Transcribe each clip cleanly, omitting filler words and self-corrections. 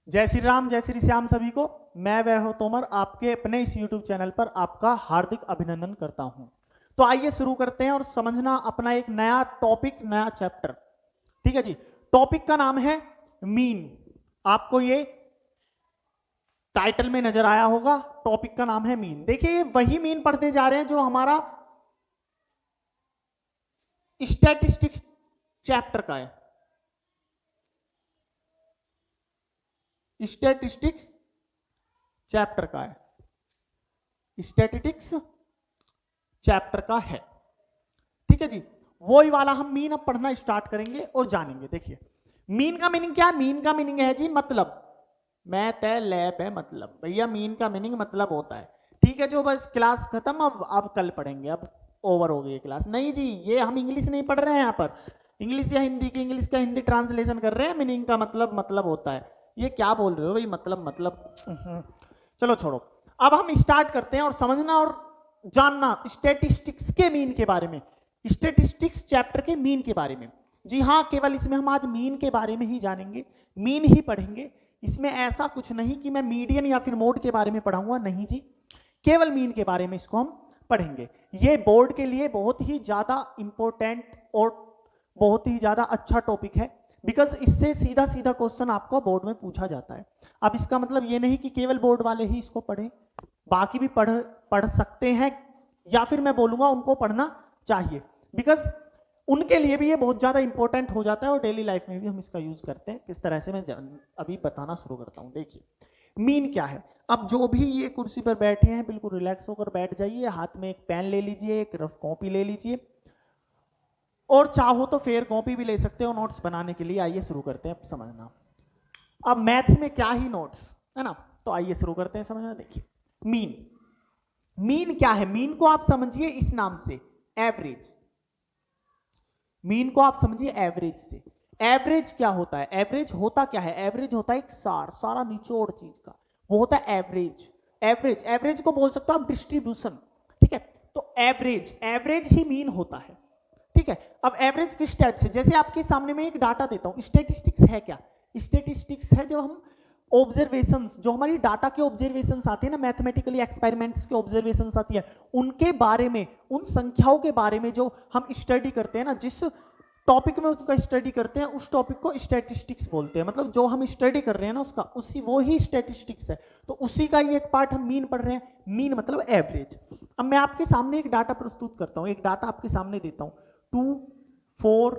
जय श्री राम, जय श्री श्याम सभी को। मैं वैभव तोमर आपके अपने इस YouTube चैनल पर आपका हार्दिक अभिनंदन करता हूं। तो आइए शुरू करते हैं और समझना अपना एक नया टॉपिक, नया चैप्टर। ठीक है जी। टॉपिक का नाम है मीन। आपको ये टाइटल में नजर आया होगा, टॉपिक का नाम है मीन। देखिए, वही मीन पढ़ते जा रहे हैं जो हमारा स्टैटिस्टिक्स चैप्टर का है। स्टैटिस्टिक्स चैप्टर का है, स्टैटिस्टिक्स चैप्टर का है। ठीक है जी। वही वाला हम मीन अब पढ़ना स्टार्ट करेंगे और जानेंगे। देखिए, मीन का मीनिंग क्या है? मीन का मीनिंग है जी मतलब। मैं तय लैब है मतलब। भैया मीन का मीनिंग मतलब होता है। ठीक है, जो बस क्लास खत्म, अब कल पढ़ेंगे, अब ओवर हो गई क्लास। नहीं जी, ये हम इंग्लिश नहीं पढ़ रहे हैं यहाँ पर। इंग्लिश या हिंदी की, इंग्लिश का हिंदी ट्रांसलेशन कर रहे हैं। मीनिंग का मतलब होता है। ये क्या बोल रहे हो भाई? मतलब चलो छोड़ो। अब हम स्टार्ट करते हैं और समझना और जानना स्टैटिस्टिक्स के मीन के बारे में, स्टैटिस्टिक्स चैप्टर के मीन के बारे में। जी हाँ, केवल इसमें हम आज मीन के बारे में ही जानेंगे, मीन ही पढ़ेंगे। इसमें ऐसा कुछ नहीं कि मैं मीडियन या फिर मोड के बारे में पढ़ाऊंगा, नहीं जी। केवल मीन के बारे में इसको हम पढ़ेंगे। ये बोर्ड के लिए बहुत ही ज्यादा इंपॉर्टेंट और बहुत ही ज्यादा अच्छा टॉपिक है, बिकॉज इससे सीधा सीधा क्वेश्चन आपको बोर्ड में पूछा जाता है। अब इसका मतलब ये नहीं कि केवल बोर्ड वाले ही इसको पढ़ें, बाकी भी पढ़ सकते हैं, या फिर मैं बोलूंगा उनको पढ़ना चाहिए, बिकॉज उनके लिए भी ये बहुत ज्यादा इंपॉर्टेंट हो जाता है और डेली लाइफ में भी हम इसका यूज करते हैं। किस तरह से मैं अभी बताना शुरू करता हूं। देखिए, मीन क्या है। अब जो भी ये कुर्सी पर बैठे हैं, बिल्कुल रिलैक्स होकर बैठ जाइए। हाथ में एक पेन ले लीजिए, एक रफ कॉपी ले लीजिए, और चाहो तो फेयर कॉपी भी ले सकते हो नोट्स बनाने के लिए। आइए शुरू करते हैं समझना। अब मैथ्स में क्या ही नोट्स है ना, तो आइए शुरू करते हैं समझना। देखिए, मीन। मीन क्या है? मीन को आप समझिए इस नाम से, एवरेज। मीन को आप समझिए एवरेज से। एवरेज क्या होता है? एवरेज होता क्या है? एवरेज होता है एक सारा निचोड़ चीज का, वो होता है एवरेज। एवरेज को बोल सकते हो आप डिस्ट्रीब्यूशन। ठीक है, तो एवरेज ही मीन होता है। ठीक है। अब एवरेज किस टाइप से? जैसे आपके सामने में एक डाटा देता हूं। स्टैटिस्टिक्स है क्या? स्टैटिस्टिक्स है जो हम ऑब्जर्वेशंस, जो हमारी डाटा के ऑब्जर्वेशंस आती है ना, मैथमेटिकली एक्सपेरिमेंट्स के ऑब्जर्वेशंस आती है, उनके बारे में, उन संख्याओं के बारे में जो हम स्टडी करते हैं ना, जिस टॉपिक में उसका स्टडी करते हैं, उस टॉपिक को स्टैटिस्टिक्स बोलते हैं। मतलब जो हम स्टडी कर रहे हैं ना उसका, उसी वो ही स्टैटिस्टिक्स है। तो उसी का ये एक पार्ट हम मीन पढ़ रहे हैं। मीन मतलब एवरेज। अब मैं आपके सामने एक डाटा प्रस्तुत करता हूं, एक डाटा आपके सामने देता हूं, 2 4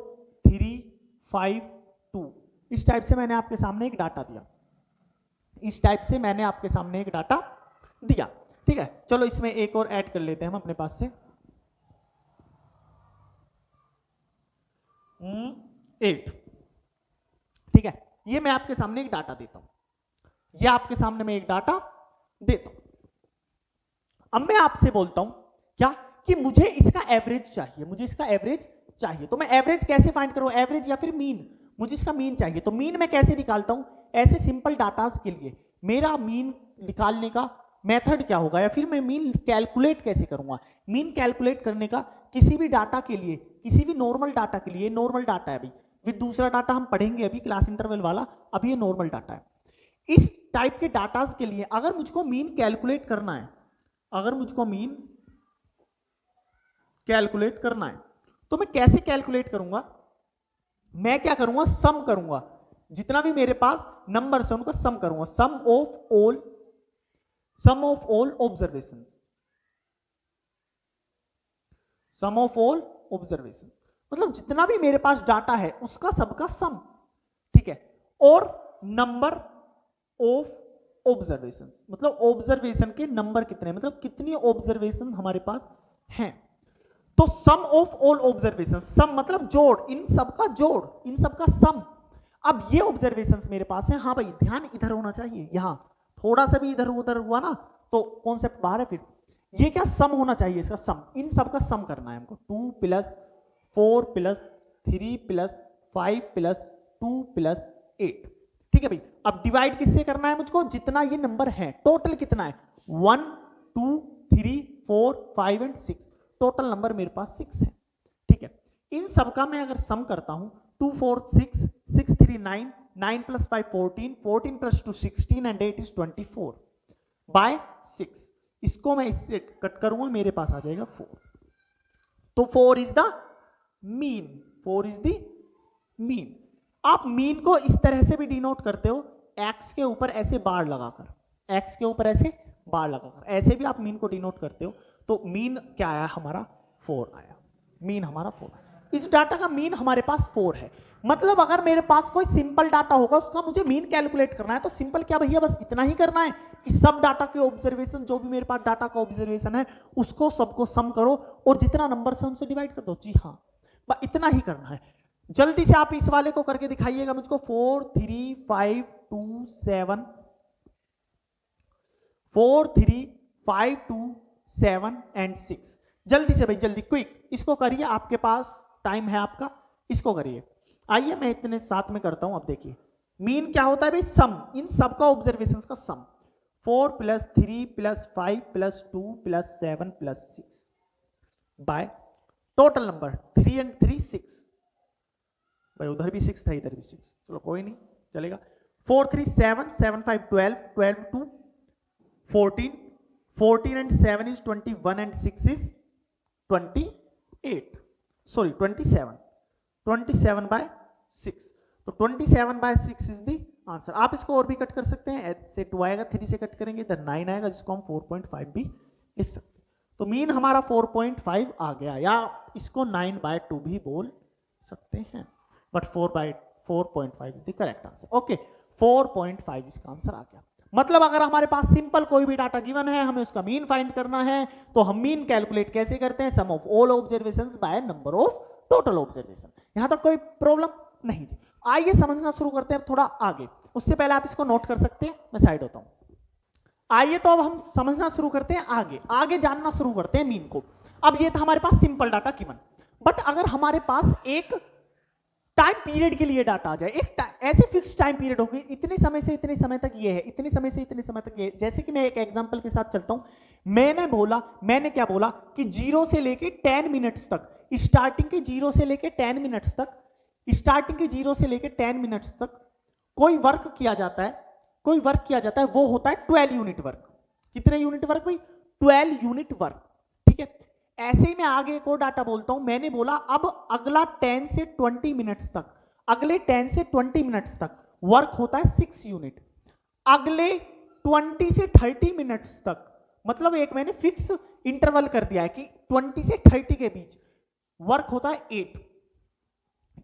3 5 2। इस टाइप से मैंने आपके सामने एक डाटा दिया, इस टाइप से मैंने आपके सामने एक डाटा दिया। ठीक है, चलो इसमें एक और ऐड कर लेते हैं हम अपने पास से, 8। ठीक है, ये मैं आपके सामने एक डाटा देता हूं, ये आपके सामने मैं एक डाटा देता हूं। अब मैं आपसे बोलता हूं क्या कि मुझे इसका एवरेज चाहिए, मुझे इसका एवरेज चाहिए। तो मैं एवरेज कैसे फाइंड करूं? एवरेज या फिर मीन? मुझे इसका मीन चाहिए। तो मीन मैं कैसे निकालता हूं? ऐसे सिंपल डाटास के लिए मेरा मीन निकालने का मेथड क्या होगा, या फिर मैं मीन कैलकुलेट कैसे करूंगा? मीन कैलकुलेट करने का किसी भी डाटा के लिए, किसी भी नॉर्मल डाटा के लिए, नॉर्मल डाटा है अभी, विद दूसरा डाटा हम पढ़ेंगे अभी क्लास इंटरवल वाला, अभी ये नॉर्मल डाटा है। इस टाइप के डाटास के लिए अगर मुझको मीन कैलकुलेट करना है, अगर मुझको मीन कैलकुलेट करना है, तो मैं कैसे कैलकुलेट करूंगा? मैं क्या करूंगा? सम करूंगा। जितना भी मेरे पास नंबर है उनका सम करूंगा। Sum of all observations, sum of all observations मतलब जितना भी मेरे पास डाटा है उसका सबका सम। ठीक है, और नंबर ऑफ ऑब्जर्वेशंस मतलब ऑब्जर्वेशन के नंबर कितने, मतलब कितनी ऑब्जर्वेशन हमारे पास हैं। तो सम ऑफ ऑल ऑब्जर्वेशन, सम मतलब जोड़, इन सबका जोड़, इन सबका सम। अब ये ऑब्जर्वेशंस मेरे पास है। हाँ भाई, ध्यान इधर होना चाहिए, यहां थोड़ा सा भी इधर उधर हुआ ना तो कॉन्सेप्ट बाहर है। फिर ये क्या सम होना चाहिए, इसका सम, इन सबका सम करना है हमको। 2 + 4 + 3 + 5 + 2 + 8। ठीक है भाई, अब डिवाइड किससे करना है मुझको? जितना ये नंबर है, टोटल कितना है? 1 2 3 4 5 एंड 6, टोटल नंबर मेरे पास 6 है। ठीक है, इन सबका मैं अगर सम करता हूं, 2 4 6 6 3 9 9 + 5 14, 14 + 2 16 एंड 8 इज 24 बाय 6। इसको मैं इससे कट करूंगा, मेरे पास आ जाएगा 4। तो 4 is the mean, 4 is the mean. आप मीन को इस तरह से भी डिनोट करते हो, एक्स के ऊपर ऐसे बार लगाकर, एक्स के ऊपर ऐसे बार लगाकर, ऐसे भी आप मीन को डिनोट करते हो। तो मीन क्या आया हमारा 4 आया, मीन हमारा 4 आया। इस डाटा का मीन हमारे पास 4 है। मतलब अगर मेरे पास कोई सिंपल डाटा होगा, उसका मुझे मीन कैलकुलेट करना है, तो सिंपल क्या भैया, बस इतना ही करना है कि सब डाटा के ऑब्जर्वेशन, जो भी मेरे पास डाटा का ऑब्जर्वेशन है, उसको सबको सम करो और जितना नंबर से उनसे डिवाइड कर दो। जी हाँ, बस इतना ही करना है। जल्दी से आप इस वाले को करके दिखाइएगा मुझको। 4 3 5 2 7 4 3 5 2 7 एंड 6। जल्दी से भाई, जल्दी क्विक इसको करिए, आपके पास टाइम है आपका, इसको करिए। आइए मैं इतने साथ में करता हूं। अब देखिए मीन क्या होता है भाई, सम, इन सब का ऑब्जर्वेशन का सम। 4 + 3 + 5 + 2 + 7 + 6 बाय टोटल नंबर 3 and 3 6। भाई उधर भी 6 था, इधर भी 6, चलो कोई नहीं चलेगा। 4 3 7 7 5 12 12 2 14 14 and 7 is 21 and 6 is 28, sorry 27 27 by 6। तो 27 by 6 इज द आंसर। आप इसको और भी कट कर सकते हैं, एच से 2 आएगा, 3 से कट करेंगे इधर 9 आएगा, जिसको हम 4.5 भी लिख सकते हैं। तो मीन हमारा 4.5 आ गया, या इसको 9/2 भी बोल सकते हैं, but 4/4.5 is the correct answer. Okay, 4.5 इसका आंसर आ गया। मतलब अगर हमारे पास सिंपल कोई भी डाटा गिवन है, हमें उसका मीन फाइंड करना है, तो हम मीन कैलकुलेट कैसे करते हैं, sum of all observations by number of total observation. यहां तक कोई प्रॉब्लम नहीं थी। आइए समझना शुरू करते हैं अब थोड़ा आगे। उससे पहले आप इसको नोट कर सकते हैं, मैं साइड होता हूं। आइए तो अब हम समझना शुरू करते हैं आगे, आगे जानना शुरू करते हैं मीन को। अब ये था हमारे पास सिंपल डाटा गिवन, बट अगर हमारे पास एक टाइम पीरियड के लिए डाटा आ जाए, एक ऐसे फिक्स टाइम पीरियड होगी, इतने समय से इतने समय तक ये है, इतने समय से इतने समय तक ये। जैसे कि मैं एक एग्जांपल के साथ चलता हूं, मैंने क्या बोला कि 0 से लेके 10 मिनट्स तक, स्टार्टिंग के 0 से लेके 10 मिनट्स तक, स्टार्टिंग के 0 से लेके 10 मिनट्स तक कोई वर्क किया जाता है, कोई वर्क किया जाता है, वो होता है 12 यूनिट वर्क। कितने यूनिट वर्क भाई? 12 यूनिट वर्क। ठीक है, ऐसे ही मैं आगे एक और डाटा बोलता हूं। मैंने बोला अब अगला 10 से 20 मिनट्स तक, अगले 10 से 20 मिनट्स तक वर्क होता है 6 यूनिट। अगले 20 से 30 मिनट्स तक, मतलब एक मैंने फिक्स इंटरवल कर दिया है कि 20 से 30 के बीच वर्क होता है 8।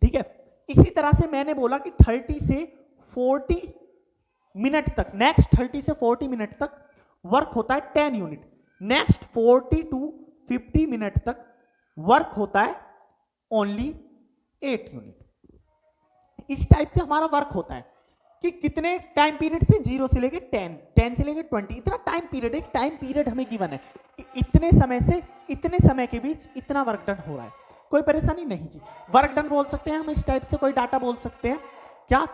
ठीक है, इसी तरह से मैंने बोला कि 30 से 40 मिनट तक, नेक्स्ट 30 से 40 मिनट तक वर्क होता है 10 यूनिट। नेक्स्ट 40 टू 50 मिनट तक वर्क होता है ओनली 8 यूनिट। इस टाइप से हमारा वर्क होता है कि कितने टाइम पीरियड से, 0 से लेके 10, 10 से लेके 20, इतना टाइम पीरियड, एक टाइम पीरियड हमें गिवन है, इतने समय से इतने समय के बीच इतना वर्क डन हो रहा है। कोई परेशानी नहीं जी, वर्क डन बोल सकते हैं हम। इस टाइप से कोई डाटा बोल सकते हैं क्या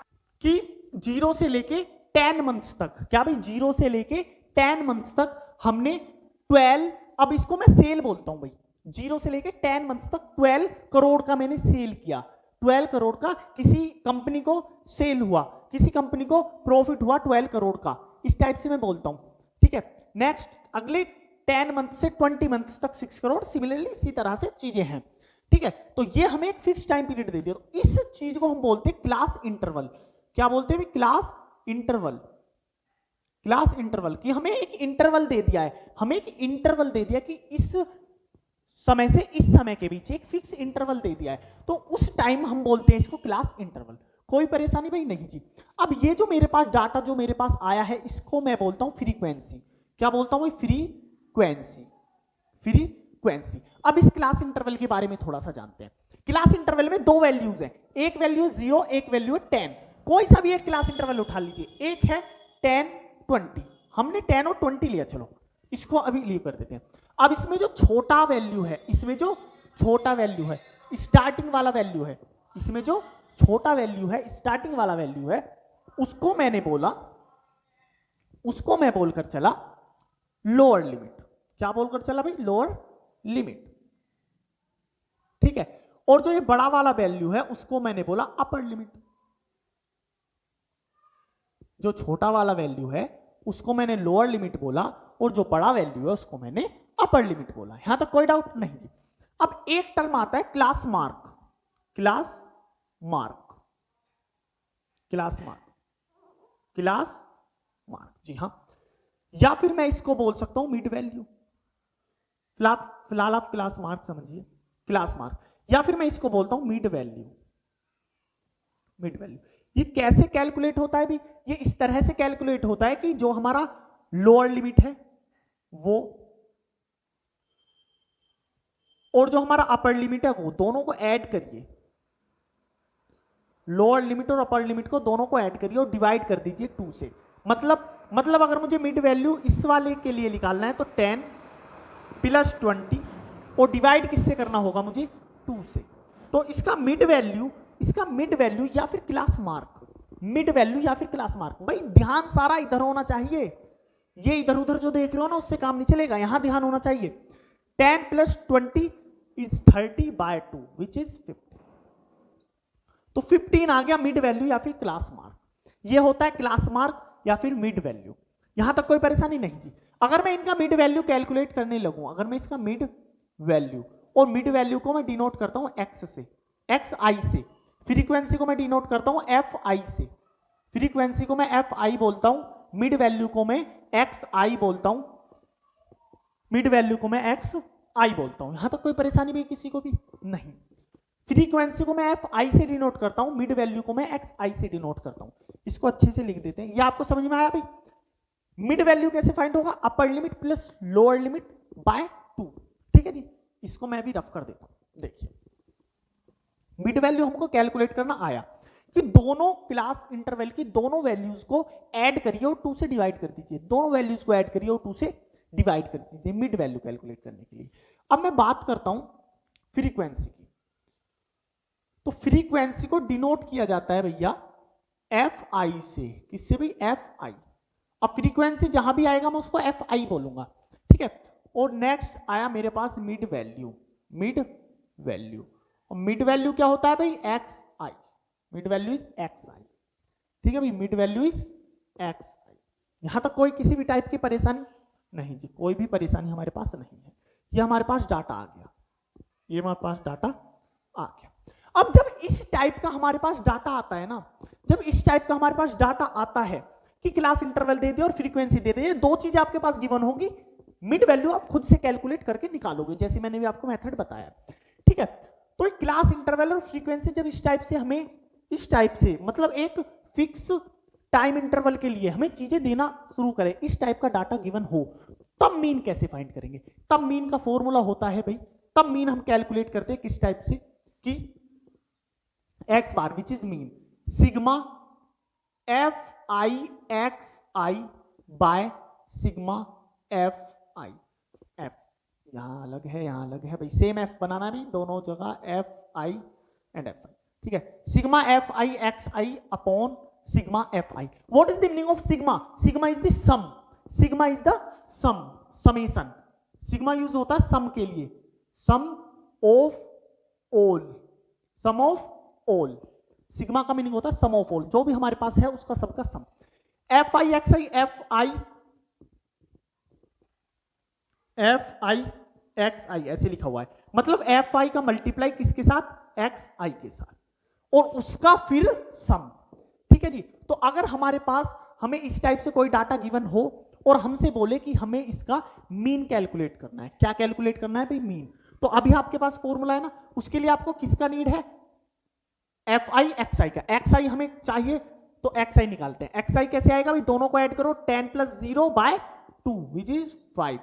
कि 0 से लेके 10 मंथ्स तक, क्या भाई 0 से लेके 10 मंथ्स तक हमने 12, अब इसको मैं सेल बोलता हूं भाई, 0 से लेके 10 मंथ्स तक 12 करोड़ का मैंने सेल किया, 12 करोड़ का किसी कंपनी को सेल हुआ, किसी कंपनी को प्रॉफिट हुआ 12 करोड़ का, इस टाइप से मैं बोलता हूं। ठीक है, नेक्स्ट अगले 10 मंथ से 20 मंथ्स तक 6 करोड़, सिमिलरली इसी तरह से चीजें हैं। ठीक है, तो ये हमें एक फिक्स टाइम पीरियड दे दिया, तो इस चीज को हम बोलते हैं क्लास इंटरवल। क्या बोलते हैं? Class interval. क्लास इंटरवल कि हमें एक इंटरवल दे दिया है, हमें एक इंटरवल दे दिया कि इस समय से इस समय के बीच एक फिक्स इंटरवल दे दिया है, तो उस टाइम हम बोलते हैं इसको क्लास इंटरवल। कोई परेशानी भाई नहीं जी। अब ये जो मेरे पास डाटा जो मेरे पास आया है, इसको मैं बोलता हूं फ्रीक्वेंसी। क्या बोलता हूं? Frequency, frequency. अब इस क्लास इंटरवल के बारे में थोड़ा सा जानते हैं। क्लास इंटरवल में 2 वैल्यूज हैं, एक वैल्यू है 0, एक वैल्यू है 10। कोई सा भी एक क्लास इंटरवल उठा लीजिए, एक है 10 20, हमने 10 और 20 लिया, चलो इसको अभी लीव कर देते हैं। अब इसमें जो छोटा वैल्यू है, इसमें जो छोटा वैल्यू है, स्टार्टिंग वाला वैल्यू है, इसमें जो छोटा वैल्यू है, स्टार्टिंग वाला वैल्यू है, उसको मैंने बोला, उसको मैं बोलकर चला लोअर लिमिट। क्या बोलकर चला भाई? Lower limit. ठीक है, और जो ये बड़ा वाला वैल्यू है, उसको मैंने बोला अपर लिमिट। जो छोटा वाला वैल्यू है उसको मैंने लोअर लिमिट बोला और जो बड़ा वैल्यू है उसको मैंने अपर लिमिट बोला। यहां तक कोई डाउट नहीं जी। अब एक टर्म आता है class mark, class mark, class mark, class mark, जी हाँ, या फिर मैं इसको बोल सकता हूं मिड वैल्यू। फिलहाल आप क्लास मार्क समझिए, क्लास मार्क, या फिर मैं इसको बोलता हूं मिड वैल्यू। मिड वैल्यू ये कैसे कैलकुलेट होता है भी? ये इस तरह से कैलकुलेट होता है कि जो हमारा लोअर लिमिट है वो और जो हमारा अपर लिमिट है वो दोनों को ऐड करिए, लोअर लिमिट और अपर लिमिट को दोनों को ऐड करिए और डिवाइड कर दीजिए 2 से। मतलब अगर मुझे मिड वैल्यू इस वाले के लिए निकालना है तो 10 प्लस 20 और डिवाइड किससे करना होगा मुझे? 2 से। तो इसका मिड वैल्यू या फिर क्लास मार्क, मिड वैल्यू या फिर क्लास मार्क। भाई ध्यान सारा इधर होना चाहिए, ये इधर उधर जो देख रहे हो ना उससे काम नहीं चलेगा, यहां ध्यान होना चाहिए। 10 प्लस 20 इज 30/2 विच इज 50। तो 15 आ गया मिड वैल्यू या फिर क्लास मार्क। ये होता है क्लास मार्क या फिर मिड वैल्यू। यहां तक कोई परेशानी नहीं जी। अगर मैं इनका मिड वैल्यू कैलकुलेट करने लगूं, अगर मैं इसका मिड वैल्यू और मिड वैल्यू को मैं डिनोट करता हूं एक्स से, एक्स आई से, फ्रीक्वेंसी को मैं डिनोट करता हूं एफ आई से, फ्रीक्वेंसी को मैं एफ आई बोलता हूं, मिड वैल्यू को मैं एक्स आई बोलता हूं, मिड वैल्यू को मैं एक्स आई बोलता हूं। यहां तक कोई परेशानी भी किसी को भी नहीं। फ्रीक्वेंसी को मैं एफ आई से डिनोट करता हूं, मिड वैल्यू को मैं एक्स आई से डिनोट करता हूं। इसको अच्छे से लिख देते हैं। ये आपको समझ में आया भाई? मिड वैल्यू कैसे फाइंड होगा? Upper limit plus lower limit by 2। ठीक है जी, इसको मैं भी रफ कर देता हूं। देखिए मिड वैल्यू हमको कैलकुलेट करना आया कि दोनों क्लास इंटरवल की दोनों वैल्यूज को ऐड करिए और 2 से डिवाइड कर दीजिए, दोनों वैल्यूज को ऐड करिए और 2 से डिवाइड कर दीजिए मिड वैल्यू कैलकुलेट करने के लिए। अब मैं बात करता हूं फ्रीक्वेंसी की। तो फ्रीक्वेंसी को डिनोट किया जाता है भैया एफ आई से। किससे भाई? F I. अब फ्रीक्वेंसी जहां भी आएगा मैं उसको एफ आई बोलूंगा। ठीक है, और नेक्स्ट आया मेरे पास मिड वैल्यू, मिड वैल्यू। और मिड वैल्यू क्या होता है भाई? X I. Mid value is X I. ठीक है भाई, mid value is X I. यहां तक कोई किसी भी टाइप की परेशानी नहीं जी, कोई भी परेशानी हमारे पास नहीं है। ये हमारे पास डाटा आ गया, ये हमारे पास डाटा आ गया। अब जब इस टाइप का हमारे पास डाटा आता है ना, जब इस टाइप का हमारे पास डाटा आता है कि क्लास इंटरवल दे दे और फ्रीक्वेंसी दे दे, ये दो चीजें आपके पास गिवन होगी। मिड वैल्यू आप खुद से कैलकुलेट करके निकालोगे, जैसे मैंने भी आपको मेथड बताया। ठीक है, तो क्लास इंटरवल और फ्रीक्वेंसी जब इस टाइप से हमें, इस टाइप से मतलब एक फिक्स टाइम इंटरवल के लिए हमें चीजें देना शुरू करें, इस टाइप का डाटा गिवन हो, तब मीन कैसे फाइंड करेंगे? तब मीन का फॉर्मूला होता है भाई, तब मीन हम कैलकुलेट करते हैं किस टाइप से कि x bar which is mean sigma F I X I by sigma F I. F यहां अलग है, यहां अलग है भाई, सेम एफ बनाना भी दोनों जगह, F I and F I. ठीक है, sigma F I X I upon sigma F I. What is the meaning of sigma? Sigma is the sum, sigma is the sum, summation. Sigma use होता है sum के लिए, sum of all, sum of all. Sigma का meaning होता है सम of all, जो भी हमारे पास है उसका सबका sum. F I X I, F I X I ऐसे लिखा हुआ है, मतलब एफ आई का मल्टीप्लाई किसके साथ? एक्स आई के साथ, और उसका फिर सम। ठीक है जी, तो अगर हमारे पास हमें इस टाइप से कोई डाटा गिवन हो और हमसे बोले कि हमें इसका मीन कैलकुलेट करना है, क्या कैलकुलेट करना है भाई? मीन। तो अभी आपके पास फॉर्मूला है ना, उसके लिए आपको किसका नीड है? एफ आई एक्स आई का। एक्स आई हमें चाहिए तो एक्स आई निकालते हैं। एक्स आई कैसे आएगा भाई? दोनों को ऐड करो, 10 plus 0 by 2 which is 5।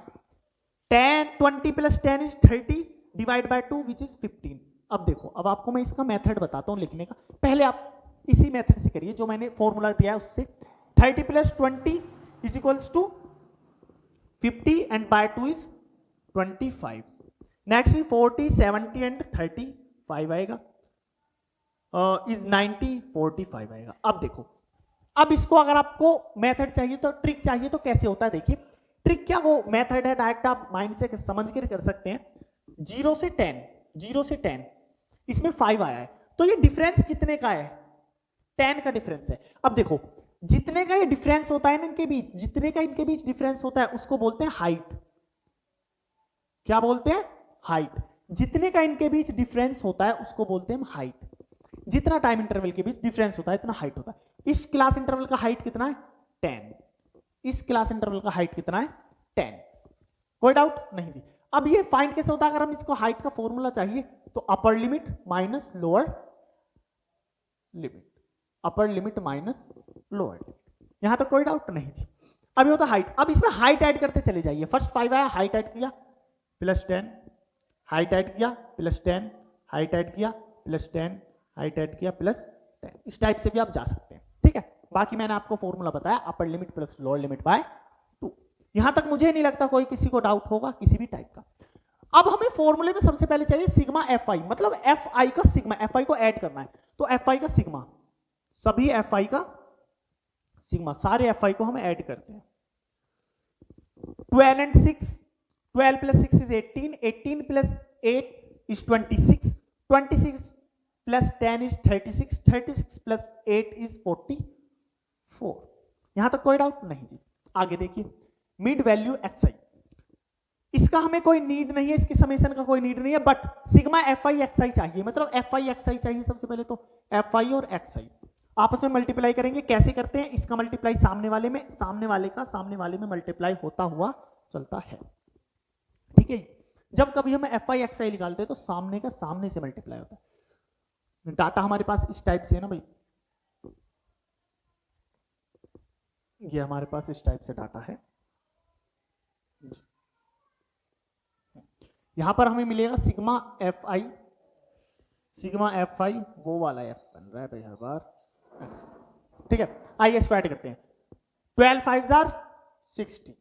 20 plus 10 is 30 divide by 2 which is 15। अब देखो, अब आपको मैं इसका मेथड बताता हूं लिखने का। पहले आप इसी मेथड से करिए जो मैंने फॉर्मूला दिया है उससे। 30 plus 20 is equals to 50 and by 2 is 25। Next 40 70 and 35 आएगा, इज 90 45 आएगा। अब देखो, अब इसको अगर आपको मेथड चाहिए तो, ट्रिक चाहिए तो कैसे होता है देखिए। ट्रिक क्या, वो मेथड है डायरेक्ट आप माइंड से समझ के कर सकते हैं। 0 से 10 इसमें 5 आया है, तो ये डिफरेंस कितने का है? 10 का डिफरेंस है। अब देखो जितने का ये डिफरेंस होता है ना इनके बीच, जितने का इनके बीच डिफरेंस होता है उसको बोलते हैं हाइट। क्या बोलते हैं? हाइट। जितने का इनके बीच डिफरेंस होता है उसको बोलते हैं हाइट। जितना टाइम इंटरवल के बीच डिफरेंस होता है इतना हाइट होता है। इस क्लास इंटरवल का हाइट कितना है? 10। इस क्लास इंटरवल का हाइट कितना है? 10। कोई डाउट नहीं जी। अब ये फाइंड कैसे होता है? अगर हम इसको हाइट का फॉर्मूला चाहिए तो upper limit minus lower limit, upper limit minus lower limit. यहां तक कोई डाउट नहीं जी। अब ये होता हाइट। अब इसमें हाइट ऐड करते चले जाइए। फर्स्ट 5 आया, हाइट ऐड किया प्लस 10, हाइट ऐड किया प्लस 10, हाइट ऐड किया प्लस 10, हाइट ऐड किया प्लस 10। इस टाइप से भी आप जा सकते हैं, ठीक है। बाकी मैंने आपको फॉर्मूला बताया upper limit plus lower limit by 2। यहां तक मुझे नहीं लगता कोई किसी को डाउट होगा किसी भी टाइप का। अब हमें फॉर्मूले में सबसे पहले चाहिए सिग्मा एफ आई, मतलब एफ आई का सिग्मा, एफ आई को ऐड करना है तो एफ आई का सिग्मा, सभी एफ आई का सिग्मा, सारे एफ आई को हम ऐड करते हैं। 12 and 6, 12 plus 6 is 18, 18 plus 8 is 26, 26 plus 10 is 36, 36 plus 8 is 44। यहां तक कोई डाउट नहीं जी। आगे देखिए मिड वैल्यू एक्स आई, इसका हमें कोई नीड नहीं है, इसकी समेशन का कोई नीड नहीं है, but sigma F I X I चाहिए, मतलब एफ आई एक्स आई चाहिए। सबसे पहले तो एफ आई और एक्स आई आपस में मल्टीप्लाई करेंगे। कैसे करते हैं? इसका मल्टीप्लाई सामने वाले में, सामने वाले का सामने वाले में मल्टीप्लाई होता हुआ चलता है, ठीक है। जब कभी हम एफ आई एक्स आई निकालते हैं तो सामने का सामने से मल्टीप्लाई होता है। डाटा हमारे पास इस टाइप से है ना भाई, ये हमारे पास इस टाइप से डाटा है। यहां पर हमें मिलेगा sigma F I, sigma F आई वो वाला एफ बन रहा है भाई हर बार, ठीक है। आइए इसको ऐड करते हैं। 12 5 जार 60,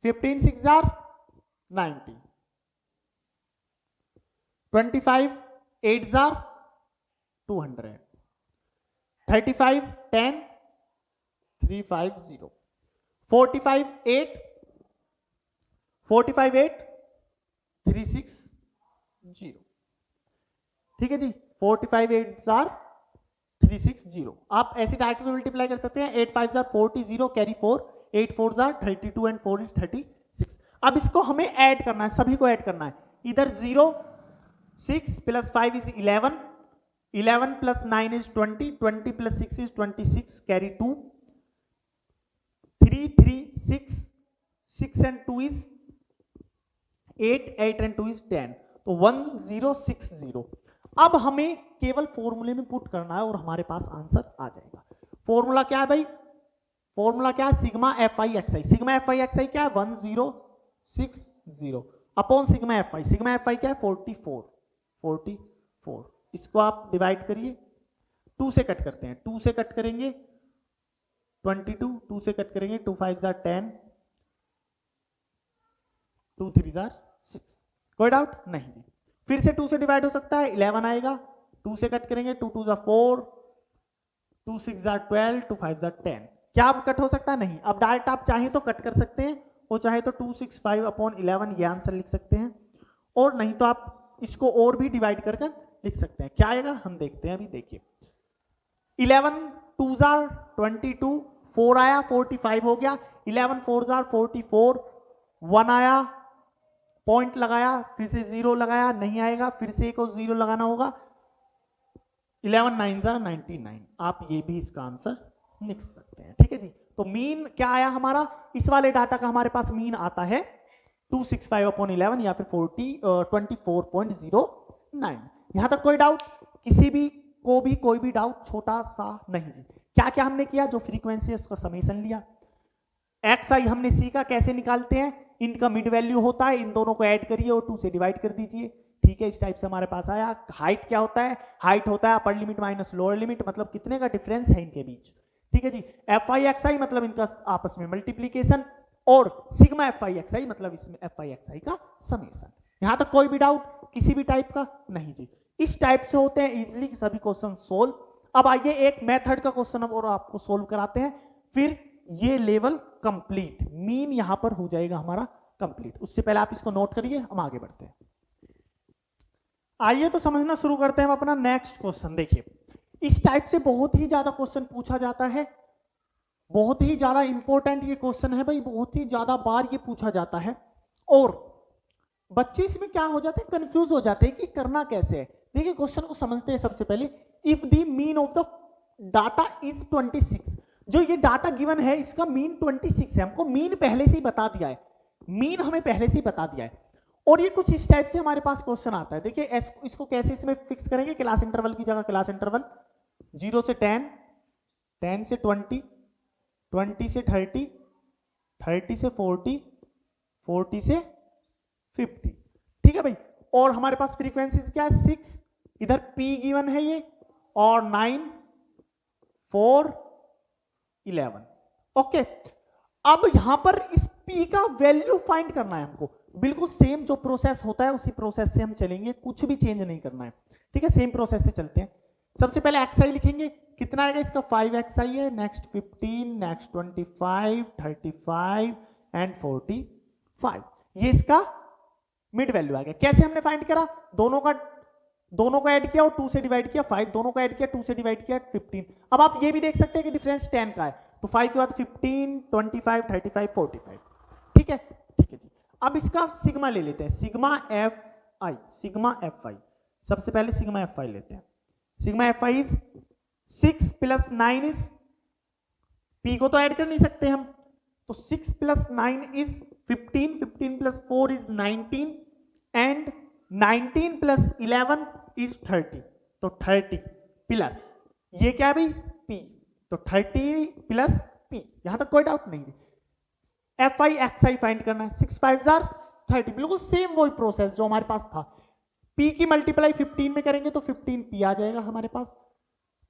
15 6 जार 90, 25 8 जार 200, 35 10 350, 45 8 360, ठीक है जी। 45 8 जार 360। आप ऐसे डायरेक्ट मल्टीप्लाई कर सकते हैं। 8 5 jar 40, 0 carry 4, 8 4 jar 32 and 4 is 36। अब इसको हमें ऐड करना है, सभी को ऐड करना है। इधर 0 6 plus 5 is 11, 11 plus 9 is 20, 20 plus 6 is 26 carry 2, 3 3 6, 6 and 2 is 8, 8 and 2 is 10, तो 1060। अब हमें केवल फॉर्मूले में पुट करना है और हमारे पास आंसर आ जाएगा। फॉर्मूला क्या है भाई? फॉर्मूला क्या है? Sigma F I X I. Sigma F I X I क्या है? 1060 upon sigma F I. Sigma F I क्या है? 44, 44। इसको आप डिवाइड करिए, 2 से कट करते हैं, 2 से कट करेंगे 22, 2 से कट करेंगे 2 5 जार 10, 2 3 जार 6। कोई डाउट नहीं जी। फिर से 2 से डिवाइड हो सकता है, 11 आएगा, 2 से कट करेंगे 2 2 जार 4, 2 6 जार 12, 2 5 जार 10। क्या आप कट हो सकता है? नहीं। अब डायरेक्ट आप चाहें तो कट कर सकते हैं, और चाहे तो 265 अपॉन 11 ये आंसर लिख सकते हैं, और नहीं तो आप इसको और भी डिवाइड कर लिख सकते हैं। क्या आएगा हम देखते हैं। अभी देखिए 11 2 जार 22, 4 आया 45 हो गया, 11 4 जार 44, 1 आया पॉइंट लगाया, फिर से 0 लगाया, नहीं आएगा, फिर से एक और 0 लगाना होगा, 11 9 जार 99। आप ये भी इसका आंसर लिख सकते हैं, ठीक है जी। तो मीन क्या आया हमारा? इस वाले डाटा का हमारे पास मीन आता है 265 अपॉन 11 या फिर 24.09। यहां तक कोई डाउट? किसी भी को भी कोई भी डाउट छोटा सा नहीं जी। क्या क्या हमने किया? जो फ्रीक्वेंसी है उसका समेशन लिया, एक्स आई हमने सीखा कैसे निकालते हैं, इनका मिड वैल्यू होता है, इन दोनों को ऐड करिए और 2 से डिवाइड कर दीजिए, ठीक है। इस टाइप से हमारे पास आया। हाइट क्या होता है? हाइट होता है upper limit minus lower limit, मतलब कितने का डिफरेंस है इनके बीच, ठीक है जी। एफ आई एक्स आई मतलब इनका आपस में मल्टीप्लीकेशन, और सिग्मा एफ आई एक्स आई मतलब इसमें एफ आई एक्स आई का समेशन। यहां तक कोई भी डाउट किसी भी टाइप का नहीं जी। इस टाइप से होते हैं इजिली सभी क्वेश्चन सोल्व। अब आइए एक मेथड का क्वेश्चन और आपको सोल्व कराते हैं, फिर ये लेवल कंप्लीट, मीन यहां पर हो जाएगा हमारा कंप्लीट। उससे पहले आप इसको नोट करिए, हम आगे बढ़ते हैं। आइए तो समझना शुरू करते हैं हम अपना नेक्स्ट क्वेश्चन। देखिए इस टाइप से बहुत ही ज्यादा क्वेश्चन पूछा जाता है, बहुत ही ज्यादा इंपॉर्टेंट ये क्वेश्चन है भाई, बहुत ही ज्यादा बार ये पूछा जाता है और बच्चे इसमें क्या हो जाते हैं, कंफ्यूज हो जाते हैं कि करना कैसे है। देखिए क्वेश्चन को समझते हैं सबसे पहले। If the mean of the data is 26, जो ये डाटा गिवन है इसका मीन 26 है, हमको मीन पहले से ही बता दिया है, मीन हमें पहले से ही बता दिया है। और ये कुछ इस टाइप से हमारे पास क्वेश्चन आता है। देखिए इसको कैसे इसमें फिक्स करेंगे, क्लास इंटरवल की जगह क्लास इंटरवल 0 से 10, 10 से 20, 20 से 30, 30 से 40, 40 से 50, ठीक है भाई। और हमारे पास फ्रीक्वेंसीज क्या है, 6, इधर P गिवन है ये, और 9, 4, 11। ओके, अब यहां पर इस P का वैल्यू फाइंड करना है हमको। बिल्कुल सेम जो प्रोसेस होता है उसी प्रोसेस से हम चलेंगे, कुछ भी चेंज नहीं करना है, ठीक है। सेम प्रोसेस से चलते हैं। सबसे पहले xi लिखेंगे, कितना आएगा इसका 5xi है, नेक्स्ट 15, नेक्स्ट 25, 35 एंड 45, ये इसका मिड वैल्यू आ गया। कैसे हमने फाइंड करा, दोनों को ऐड किया और 2 से डिवाइड किया, 5, दोनों को ऐड किया 2 से डिवाइड किया 15। अब आप ये भी देख सकते हैं कि डिफरेंस 10 का है, तो 5 के बाद 15, 25, 35, 45, ठीक है, ठीक है जी। अब इसका सिग्मा ले लेते हैं, सिग्मा एफ आई। सबसे पहले सिग्मा एफ आई लेते हैं। Sigma F I is 6 + 9 is, P को तो ऐड कर नहीं सकते हम, तो 6 + 9 इज 15, 15 + 4 इज 19 एंड 19 + 11 इज 30, तो 30 प्लस ये क्या है भाई, पी, तो 30 + पी, यहां तक कोई डाउट नहीं है। F I X I find करना है, 6 5 30, बिल्कुल सेम वही प्रोसेस जो हमारे पास था। P की मल्टीप्लाई 15 में करेंगे तो 15P आ जाएगा हमारे पास,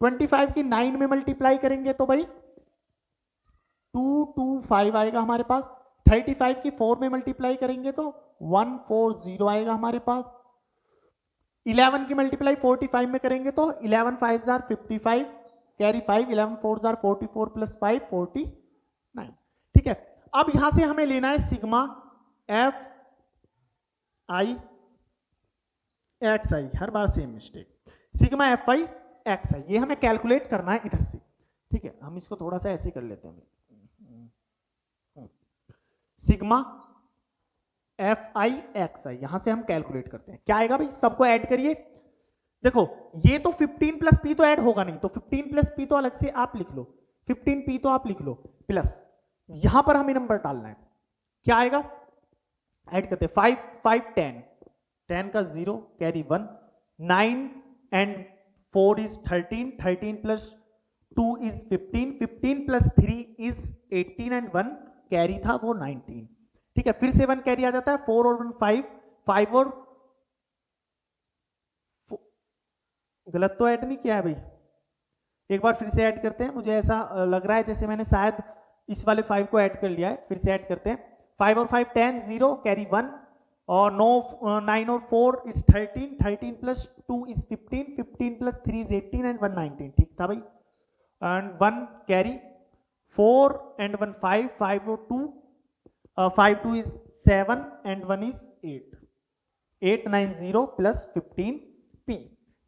25 की 9 में मल्टीप्लाई करेंगे तो भाई 225 आएगा हमारे पास, 35 की 4 में मल्टीप्लाई करेंगे तो 140 आएगा हमारे पास, 11 की मल्टीप्लाई 45 में करेंगे तो 11 5 55, कैरी 5, 11 4 44 + 5 49, ठीक है। अब यहां से हमें लेना है sigma F I X I, हर बार same mistake, sigma F I X I, ये हमें कैलकुलेट करना है इधर से, ठीक है। हम इसको थोड़ा सा ऐसे कर लेते हैं, sigma F I X I, यहां से हम कैलकुलेट करते हैं, क्या आएगा भाई, सबको ऐड करिए। देखो ये तो 15 + P तो ऐड होगा नहीं, तो 15 + P तो अलग से आप लिख लो, 15P तो आप लिख लो, प्लस यहां पर हमें नंबर डालना है, क्या आएगा, ऐड करते हैं 5 5 10, 10 का 0 carry 1, 9 and 4 is 13, 13 + 2 is 15, 15 + 3 is 18 and 1 carry था वो 19, ठीक है। फिर से 1 कैरी आ जाता है, 4 और 1 5, 5 और गलत तो ऐड नहीं किया है भाई, एक बार फिर से ऐड करते हैं, मुझे ऐसा लग रहा है जैसे मैंने शायद इस वाले 5 को ऐड कर लिया है, फिर से ऐड करते हैं, 5 और 5 10, 0 कैरी 1 और 9 और 4 इज 13, 13 + 2 इज 15, 15 + 3 इज 18 एंड 1 19, ठीक था भाई, एंड 1 कैरी 4 एंड 1 5, 5 और 2 5 2 इज 7 एंड 1 इज 8, 890 + 15P,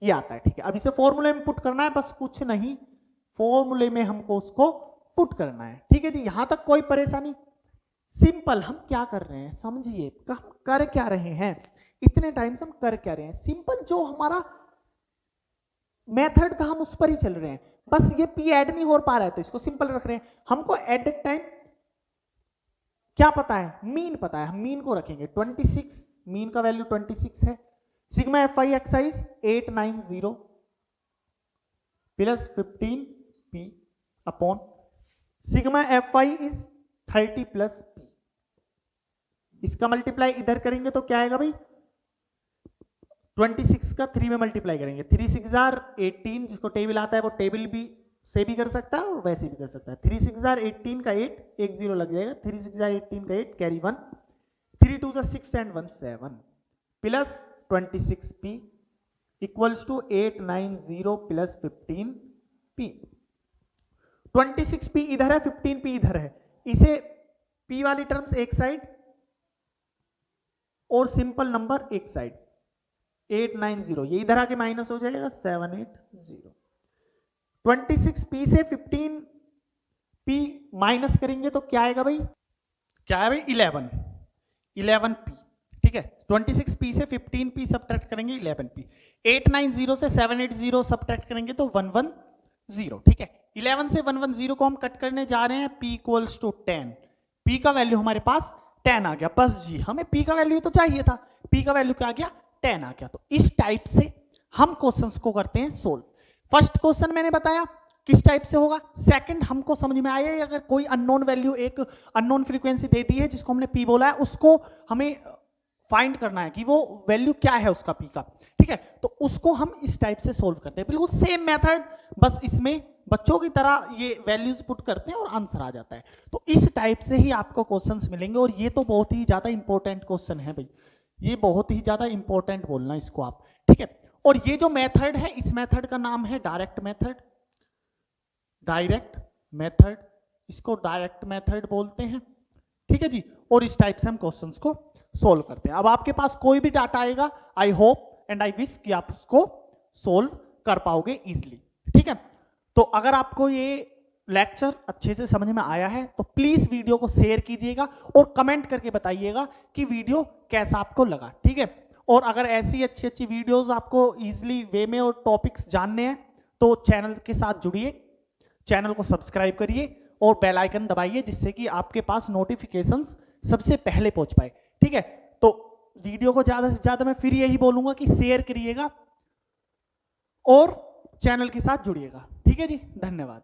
ये आता है, ठीक है। अब इसे फॉर्मूले में पुट करना है, बस कुछ नहीं, फॉर्मूले में हमको उसको पुट करना है, ठीक है जी। यहां तक कोई परेशानी, सिंपल। हम क्या कर रहे हैं समझिए, हम कर क्या रहे हैं, इतने टाइम से हम कर क्या रहे हैं, सिंपल जो हमारा मेथड था हम उस पर ही चल रहे हैं, बस ये P ऐड नहीं हो पा रहा है तो इसको सिंपल रख रहे हैं। हमको एट टाइम क्या पता है, मीन पता है, हम मीन को रखेंगे 26, मीन का वैल्यू 26 है। Sigma F I X I 890 + 15P upon sigma F I is 30 + P, इसका मल्टीप्लाई इधर करेंगे तो क्या आएगा भाई, 26 का 3 में मल्टीप्लाई करेंगे, 3 6 18, जिसको टेबल आता है वो टेबल भी से भी कर सकता है और वैसे भी कर सकता है, 3 6 18 का 8, 1 0 लग जाएगा, 3 6 18 का 8 carry 1, 3 2 6 and 1 7 plus 26P equals to 890 + 15P। 26P इधर है, 15P इधर है, इसे P वाली टर्म्स एक साइड और सिंपल नंबर एक साइड, 890 ये इधर आके माइनस हो जाएगा 780। 26P से p माइनस करेंगे तो क्या आएगा भाई, क्या है भाई 11p, ठीक है। 26p से 15p सब्ट्रैक्ट करेंगे 11p, 890 से 780 सब्ट्रैक्ट करेंगे तो 110, ठीक है। 11 से 110 को हम कट करने जा रहे हैं, p इक्वल्स टू 10, p का वैल्यू हमारे पास 10 आ गया, बस जी हमें p का वैल्यू तो चाहिए था, p का वैल्यू क्या आ गया 10 आ गया। तो इस टाइप से हम क्वेश्चंस को करते हैं सोल्व। फर्स्ट क्वेश्चन मैंने बताया किस टाइप से होगा, सेकंड हमको समझ में आया अगर कोई अननोन वैल्यू, एक अननोन फ्रीक्वेंसी दे दी है जिसको हमने p बोला है, उसको हमें फाइंड करना है कि वो वैल्यू क्या है उसका p का, ठीक है। तो उसको हम इस टाइप से सोल्व करते हैं, बिल्कुल सेम मेथड, बस इसमें बच्चों की तरह ये वैल्यूज पुट करते हैं और आंसर आ जाता है। तो इस टाइप से ही आपको क्वेश्चंस मिलेंगे, और ये तो बहुत ही ज्यादा इंपॉर्टेंट क्वेश्चन है भाई, ये बहुत ही ज्यादा इंपॉर्टेंट बोलना इसको आप, ठीक है। और ये जो मेथड है, इस मेथड का नाम है डायरेक्ट मेथड, डायरेक्ट मेथड, इसको डायरेक्ट मेथड बोलते हैं, ठीक है जी। और इस टाइप से हम क्वेश्चंस को सोल्व करते हैं। अब आपके पास कोई भी डाटा आएगा, I hope and I wish कि आप उसको सोल्व कर पाओगे इजीली, ठीक है। तो अगर आपको ये लेक्चर अच्छे से समझ में आया है तो प्लीज वीडियो को शेयर कीजिएगा और कमेंट करके बताइएगा कि वीडियो कैसा आपको लगा, ठीक है। और अगर ऐसी अच्छी अच्छी वीडियोस आपको इजीली वे में और टॉपिक्स जानने हैं तो चैनल के साथ जुड़िए, चैनल को सब्सक्राइब करिए और बेल आइकन दबाइए, जिससे कि आपके पास नोटिफिकेशंस सबसे पहले पहुंच पाए, ठीक है। तो वीडियो को ज्यादा से ज्यादा मैं फिर यही बोलूंगा कि शेयर करिएगा और चैनल के साथ जुड़िएगा, ठीक है जी। धन्यवाद।